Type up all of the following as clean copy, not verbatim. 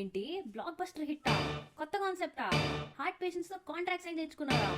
ఏంటి block buster హిట్టా? కొత్త కాన్సెప్టా? హార్ట్ పేషెంట్స్ తో కాంట్రాక్ట్ సైన్ చేయించుకున్నారా?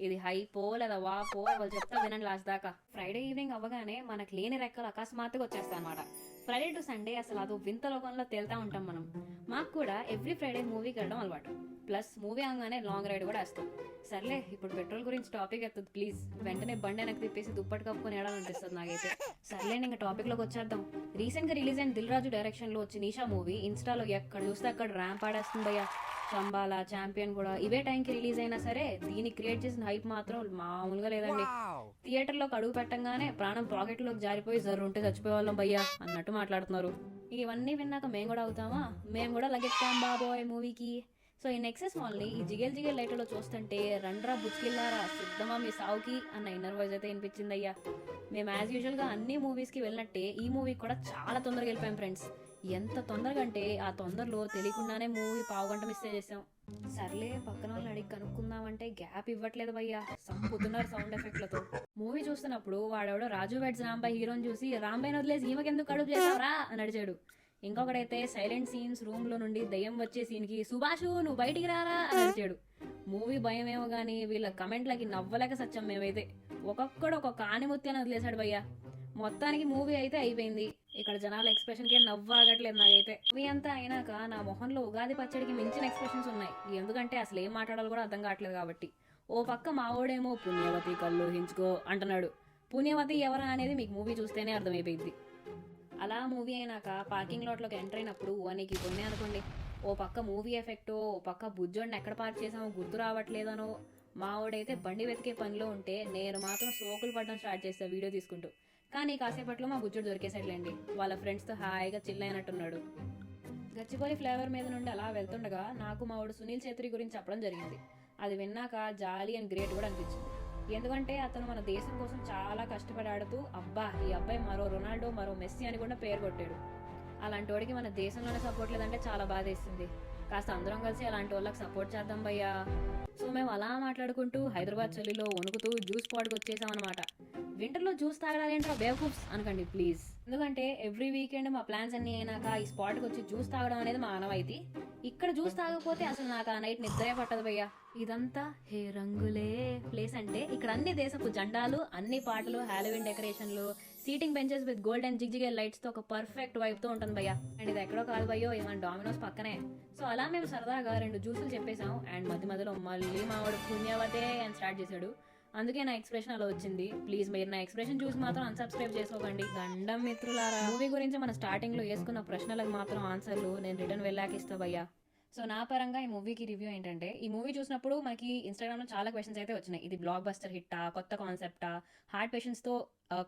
ఇది హైపో లేదా వాపో వాళ్ళు చెప్తా వినండి లాస్ట్ దాకా. ఫ్రైడే ఈవినింగ్ అవ్వగానే మనకు లేని రెక్కలు అకస్మాత్తుగా వచ్చేస్తాయి అనమాట. ఫ్రైడే టు సండే అసలు అదో వింత లోకంలో తేలుతా ఉంటాం మనం. మాకు కూడా ఎవ్రీ ఫ్రైడే మూవీకి వెళ్ళడం అలవాటు. ప్లస్ మూవీ అవగానే లాంగ్ రైడ్ కూడా వేస్తాం. సర్లే ఇప్పుడు పెట్రోల్ గురించి టాపిక్ ఎత్తుంది ప్లీజ్. వెంటనే బండి వెనక్కి తిప్పేసి దుప్పటి కప్పుకొని ఏడాలనిపిస్తుంది నాకైతే. సర్లే ఇంకా టాపిక్ లోకి వచ్చేద్దాం. రీసెంట్ గా రిలీజ్ అయిన దిల్ రాజు డైరెక్షన్ లో వచ్చి నిషా మూవీ ఇన్స్టాలో ఎక్కడ చూస్తే అక్కడ ర్యాంప్ ఆడేస్తుంది భయ్యా. చంబాలా ఛాంపియన్ కూడా ఇవే టైంకి రిలీజ్ అయినా సరే దీన్ని క్రియేట్ చేసిన హైప్ మాత్రం మామూలుగా లేదండి. థియేటర్ లోకి అడుగు పెట్టంగానే ప్రాణం పాకెట్ లోకి జారిపోయి జర్రుంటే చచ్చిపోయే వాళ్ళం భయ్యా అన్నట్టు మాట్లాడుతున్నారు. ఇవన్నీ విన్నాక మేము కూడా అవుతామా? మేము కూడా లగెత్తాం బాబోయ్ మూవీకి. సో ఈ నెక్సెస్ మాల్ ని ఈ జిగేల్ జిగేల్ లైట్ లో చూస్తుంటే రండ్రా బుచ్కిల్లారా సిద్ధమా మీ సావుకి అన్న ఇన్నర్ వాయిస్ అయితే వినిపించింది అయ్యా. మేము యాజ్ యూజువల్ గా అన్ని మూవీస్ కి వెళ్ళినట్టే ఈ మూవీ కూడా చాలా తొందరగా వెళ్ళిపోయాం ఫ్రెండ్స్. ఎంత తొందరగా అంటే ఆ తొందరలో తెలియకుండానే మూవీ పావుగంట మిస్ చేసాం. సర్లే పక్కన వాళ్ళని అడిగి కనుక్కుందామంటే గ్యాప్ ఇవ్వట్లేదు భయ్యా, సంపుతున్నారు సౌండ్ ఎఫెక్ట్లతో. మూవీ చూస్తున్నప్పుడు వాడెవడో రాజు వెడ్స్ రాంబాయ్ హీరోని చూసి రాంబాయ్ వదిలేసి ఈమెకెందుకు కడుపు చేసావరా అని అడిచాడు. ఇంకొకడైతే సైలెంట్ సీన్స్ రూమ్ లో నుండి దయ్యం వచ్చే సీన్ కి సుభాషు నువ్వు బయటికి రారా అని అడిచాడు. మూవీ భయం ఏమో గానీ వీళ్ళ కమెంట్లకి నవ్వలేక సచ్చాం మేమైతే. ఒక్కొక్కడు ఒక్కొక్క ఆనిముత్యాన్ని వదిలేశాడు భయ్యా. మొత్తానికి మూవీ అయితే అయిపోయింది. ఇక్కడ జనాల ఎక్స్ప్రెషన్ కి నవ్వాగట్లేదు నాకైతే. మూవీ అంతా అయినాక నా మొహంలో ఉగాది పచ్చడికి మించిన ఎక్స్ప్రెషన్స్ ఉన్నాయి. ఎందుకంటే అసలు ఏం మాట్లాడాలో కూడా అర్థం కావట్లేదు కాబట్టి. ఓ పక్క మావోడేమో పుణ్యవతి కళ్ళు హించుకో అంటున్నాడు. పుణ్యవతి ఎవరా అనేది మీకు మూవీ చూస్తేనే అర్థమైపోయింది. అలా మూవీ అయినాక పార్కింగ్ లాట్ లోకి ఎంటర్ అయినప్పుడు నీకు కొన్నే అనుకోండి. ఓ పక్క మూవీ ఎఫెక్ట్, ఓ పక్క బుజ్జోడిని ఎక్కడ పార్క్ చేసామో గుర్తు రావట్లేదనో మావోడైతే బండి వెతికే పనిలో ఉంటే నేను మాత్రం సోకులు పడడం స్టార్ట్ చేస్తా వీడియో తీసుకుంటూ. కానీ కాసేపట్లో మా బుజ్జుడు దొరికేసాడులేండి. వాళ్ళ ఫ్రెండ్స్తో హాయిగా చిల్ అయినట్టున్నాడు. గచ్చిబౌలి ఫ్లేవర్ మీద నుండి అలా వెళ్తుండగా నాకు మావాడు సునీల్ ఛేత్రి గురించి చెప్పడం జరిగింది. అది విన్నాక జాలీ అండ్ గ్రేట్ కూడా అనిపించింది. ఎందుకంటే అతను మన దేశం కోసం చాలా కష్టపడి ఆడుతూ అబ్బా ఈ అబ్బాయి మరో రొనాల్డో మరో మెస్సీ అని కూడా పేరు కొట్టాడు. అలాంటి వాడికి మన దేశంలోనే సపోర్ట్ లేదంటే చాలా బాధేస్తుంది. కాస్త అందరం కలిసి అలాంటి వాళ్ళకి సపోర్ట్ చేద్దాం భయ్యా. సో మేము అలా మాట్లాడుకుంటూ హైదరాబాద్ చలిలో వణుకుతూ జ్యూస్ స్పాట్కి వచ్చేసాం అనమాట. వింటర్లో జ్యూస్ తాగడాలేంట్రా బేవకూఫ్స్ అనకండి ప్లీజ్. ఎందుకంటే ఎవ్రీ వీకెండ్ మా ప్లాన్స్ అన్ని అయినాక ఈ స్పాట్కి వచ్చి జ్యూస్ తాగడం అనేది మా ఆనవాయితీ. ఇక్కడ జ్యూస్ తాగకపోతే అసలు నాకు ఆ నైట్ నిద్రే పట్టదు భయ్యా. ఇదంతా హే రంగులే ప్లేస్ అంటే ఇక్కడ అన్ని దేశపు జెండాలు, అన్ని పాటలు, హాలోవిన్ డెకరేషన్లు, సీటింగ్ బెంచెస్ విత్ గోల్డెన్ జిగ్జిగే లైట్స్ తో ఒక పర్ఫెక్ట్ వైబ్ తో ఉంటుంది భయ్యా. అండ్ ఇది ఎక్కడో కాదు భయ్యో, ఏమైనా డామినోస్ పక్కనే. సో అలా మేము సరదాగా 2 జ్యూసులు చెప్పేసాం. అండ్ మధ్య మధ్యలో మళ్ళీ మావాడు పుణ్యవతే అని స్టార్ట్ చేశాడు. అందుకే నా ఎక్స్ప్రెషన్ అలా వచ్చింది. ప్లీజ్ మీరు నా ఎక్స్ప్రెషన్ చూసి మాత్రం అన్సబ్స్క్రైబ్ చేసుకోకండి. దండం మిత్రులారా. మూవీ గురించి మన స్టార్టింగ్ లో వేసుకున్న ప్రశ్నలకు మాత్రం ఆన్సర్లు నేను రిటర్న్ వెళ్ళాక ఇస్తా భయ్యా. సో నా పరంగా ఈ మూవీకి రివ్యూ ఏంటంటే, ఈ మూవీ చూసినప్పుడు మనకి ఇన్స్టాగ్రామ్ లో చాలా క్వశ్చన్స్ అయితే వచ్చినాయి. ఇది బ్లాక్ బస్టర్ హిట్టా, కొత్త కాన్సెప్టా, హార్ట్ పేషెంట్స్ తో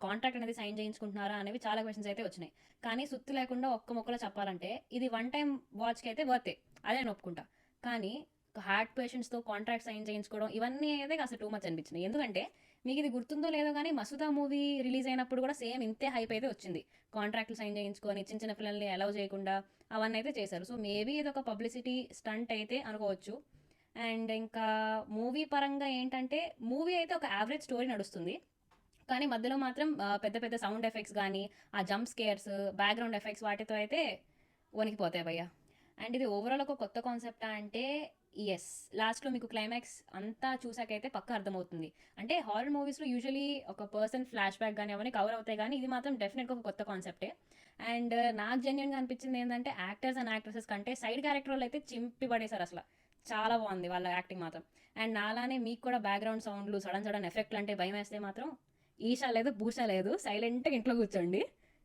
కాంట్రాక్ట్ అనేది సైన్ చేయించుకుంటున్నారా అనేవి చాలా క్వశ్చన్స్ అయితే వచ్చినాయి. కానీ సుత్తి లేకుండా ఒక్క మొక్కలో చెప్పాలంటే ఇది వన్ టైం వాచ్కి అయితే వర్తే, అదే నేను ఒప్పుకుంటా. కానీ హార్ట్ పేషెంట్స్తో కాంట్రాక్ట్ సైన్ చేయించుకోవడం ఇవన్నీ అయితే కాస్త టూ మచ్ అనిపించినాయి. ఎందుకంటే మీకు ఇది గుర్తుందో లేదో కానీ మసూదా మూవీ రిలీజ్ అయినప్పుడు కూడా సేమ్ ఇంతే హైప్ అయితే వచ్చింది. కాంట్రాక్ట్లు సైన్ చేయించుకొని చిన్న చిన్న పిల్లల్ని అలౌ చేయకుండా అవన్నీ అయితే చేశారు. సో మేబీ ఇది ఒక పబ్లిసిటీ స్టంట్ అయితే అనుకోవచ్చు. అండ్ ఇంకా మూవీ పరంగా ఏంటంటే మూవీ అయితే ఒక యావరేజ్ స్టోరీ నడుస్తుంది. కానీ మధ్యలో మాత్రం పెద్ద పెద్ద సౌండ్ ఎఫెక్ట్స్ కానీ ఆ జంప్ స్కేర్స్, బ్యాక్గ్రౌండ్ ఎఫెక్ట్స్ వాటితో అయితే వణికిపోతాయి భయ్యా. అండ్ ఇది ఓవరాల్ ఒక కొత్త కాన్సెప్టా అంటే ఎస్, లాస్ట్లో మీకు క్లైమాక్స్ అంతా చూసాకైతే పక్కా అర్థమవుతుంది. అంటే హారర్ మూవీస్లో యూజువలీ ఒక పర్సన్ ఫ్లాష్ బ్యాక్ కానీ అవన్నీ కవర్ అవుతాయి, కానీ ఇది మాత్రం డెఫినెట్గా ఒక కొత్త కాన్సెప్టే. అండ్ నాకు జెన్యున్గా అనిపించింది ఏంటంటే యాక్టర్స్ అండ్ యాక్ట్రెసెస్ కంటే సైడ్ క్యారెక్టర్ వాళ్ళు అయితే చింపి పడేశారు అసలు. చాలా బాగుంది వాళ్ళ యాక్టింగ్ మాత్రం. అండ్ నాలానే మీకు కూడా బ్యాక్గ్రౌండ్ సౌండ్లు, సడన్ సడన్ ఎఫెక్ట్లు అంటే భయం వేస్తే మాత్రం ఈషా లేదు పూషా లేదు, సైలెంట్గా ఇంట్లో కూర్చోండి.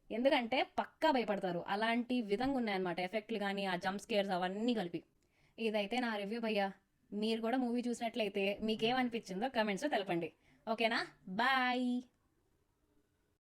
ఎందుకంటే పక్కా భయపడతారు. అలాంటి విధంగా ఉన్నాయన్నమాట ఎఫెక్ట్లు కానీ ఆ జంప్ స్కేర్స్ అవన్నీ కలిపి. ఇదైతే నా రివ్యూ భయ్యా. మీరు కూడా మూవీ చూసినట్లయితే మీకేమనిపించిందో కమెంట్స్లో తెలపండి. ఓకేనా? బాయ్.